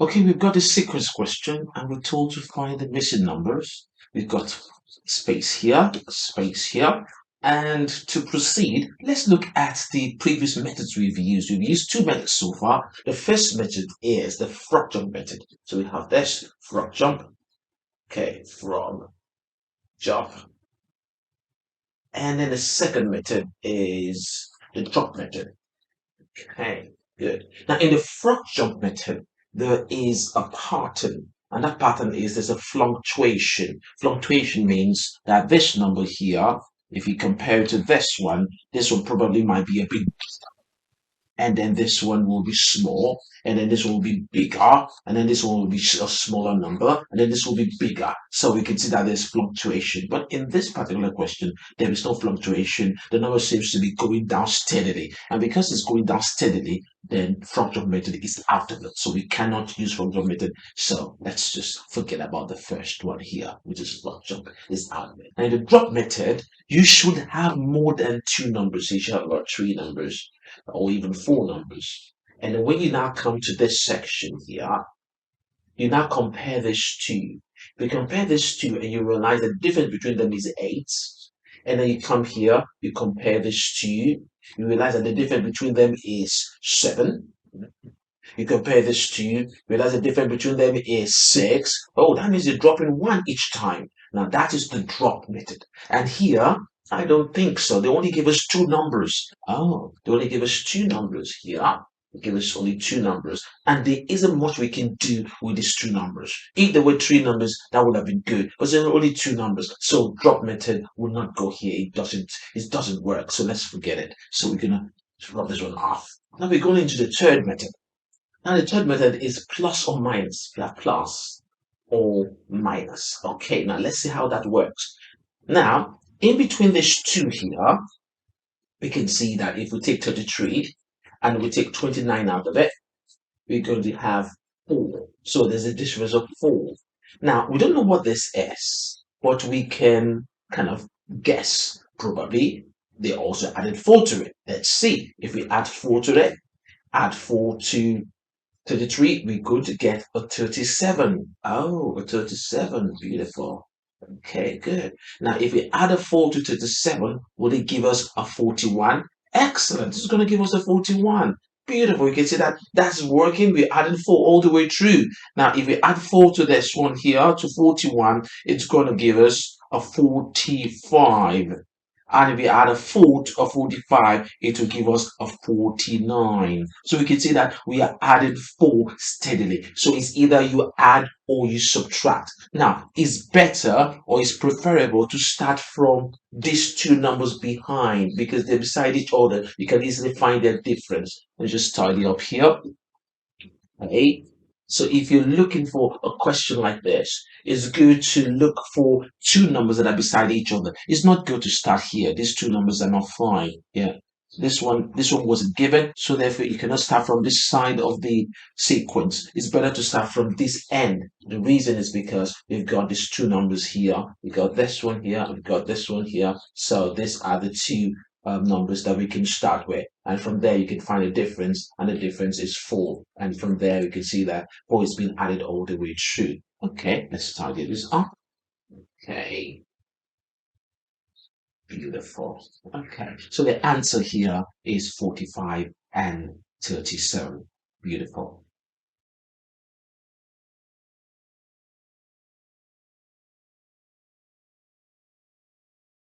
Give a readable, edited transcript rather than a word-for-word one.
Okay, we've got a sequence question and we're told to find the missing numbers. We've got space here. And to proceed, let's look at the previous methods we've used. We've used two methods so far. The first method is the frog jump method. So we have this frog jump. Okay, frog jump. And then the second method is the drop method. Okay, good. Now in the frog jump method, there is a pattern, and that pattern is there's a fluctuation. Fluctuation means that this number here, if you compare it to this one probably might be a bit, and then this one will be small, and then this one will be bigger, and then this one will be a smaller number, and then this will be bigger. So we can see that there's fluctuation. But in this particular question, there is no fluctuation. The number seems to be going down steadily. And because it's going down steadily, then frog jump method is out of it. So we cannot use frog jump method. So let's just forget about the first one here, which is frog jump is out of it. And in the drop method, you should have more than two numbers. You should have about three numbers or even four numbers. And when you now come to this section here, you now compare this two. You compare this two and you realize the difference between them is 8. And then you come here, you compare this two, you realize that the difference between them is 7. You compare this two, you realize the difference between them is 6. Oh, that means you're dropping 1 each time. Now that is the drop method. And here, I don't think so. They only give us two numbers. Oh, they only give us two numbers here. They give us only two numbers. And there isn't much we can do with these two numbers. If there were three numbers, that would have been good. But there are only two numbers. So drop method will not go here. It doesn't work. So let's forget it. So we're gonna rub this one off. Now we're going into the third method. Now the third method is plus or minus. We have plus or minus. Okay, now let's see how that works. Now, in between these two here, we can see that if we take 33 and we take 29 out of it, we're going to have 4. So there's a difference of 4. Now, we don't know what this is, but we can kind of guess. Probably they also added 4 to it. Let's see. If we add 4 to it, add 4 to 33, we're going to get a 37. Oh, a 37. Beautiful. Okay, good. Now, if we add a 4 to 37, will it give us a 41? Excellent. This is going to give us a 41. Beautiful. You can see that that's working. We're adding 4 all the way through. Now, if we add 4 to this one here, to 41, it's going to give us a 45. And if we add a 4 to a 45, it will give us a 49. So we can see that we are adding 4 steadily. So it's either you add or you subtract. Now, it's better or it's preferable to start from these two numbers behind because they're beside each other. You can easily find their difference. Let's just tidy up here. Okay. So if you're looking for a question like this, it's good to look for two numbers that are beside each other. It's not good to start here. These two numbers are not fine. Yeah. This one wasn't given, so therefore you cannot start from this side of the sequence. It's better to start from this end. The reason is because we've got these two numbers here. We got this one here, we've got this one here. So these are the two numbers that we can start with, and from there you can find a difference, and the difference is 4, and from there you can see that 4 is being added all the way through. Okay, let's tidy this up. Okay, beautiful. Okay, so the answer here is 45 and 37. Beautiful.